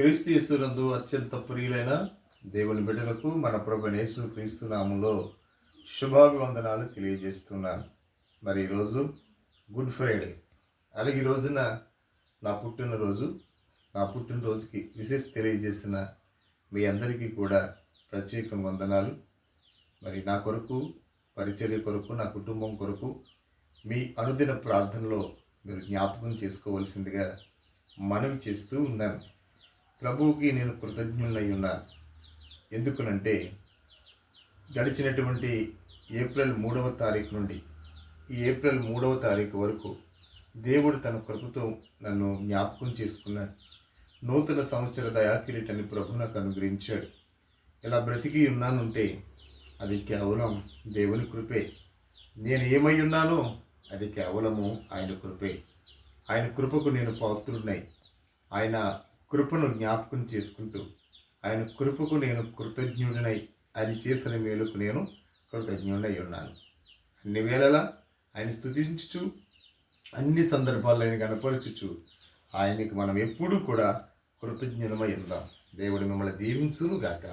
క్రీస్తు యేసునందు అత్యంత ప్రియులైన దేవుని బిడ్డలకు మన ప్రభువైన యేసు క్రీస్తు నామములో శుభాభివందనాలు తెలియజేస్తున్నాను. మరి ఈరోజు గుడ్ ఫ్రైడే, అలాగే ఈ రోజున నా పుట్టినరోజుకి విశేష తెలియజేసిన మీ అందరికీ కూడా ప్రత్యేక వందనాలు. మరి నా కొరకు, పరిచర్య కొరకు, నా కుటుంబం కొరకు మీ అనుదిన ప్రార్థనలో మీరు జ్ఞాపకం చేసుకోవాల్సిందిగా మనవి చేస్తూ ఉన్నాను. ప్రభువుకి నేను కృతజ్ఞులై ఉన్నాను. ఎందుకనంటే గడిచినటువంటి ఏప్రిల్ 3వ తారీఖు నుండి ఈ ఏప్రిల్ 3వ తారీఖు వరకు దేవుడు తన కృపతో నన్ను జ్ఞాపకం చేసుకున్నాడు. నూతన సంవత్సర దయాకిరీటాన్ని ప్రభు నాకు అనుగ్రహించాడు. ఇలా బ్రతికి ఉన్నానంటే అది కేవలం దేవుని కృపే. నేను ఏమై ఉన్నానో అది కేవలము ఆయన కృపే. ఆయన కృపకు నేను పాత్రుడినై ఆయన కృపను జ్ఞాపకం చేసుకుంటూ ఆయన కృపకు నేను కృతజ్ఞుడినై ఆయన చేసిన మేలుకు నేను కృతజ్ఞుడై ఉన్నాను. అన్ని వేళలా ఆయన స్తుతించుచు అన్ని సందర్భాల్లో ఆయన కనపరచుచు ఆయనకి మనం ఎప్పుడూ కూడా కృతజ్ఞులమై ఉందాం. దేవుడు మిమ్మల్ని దీవించును గాక.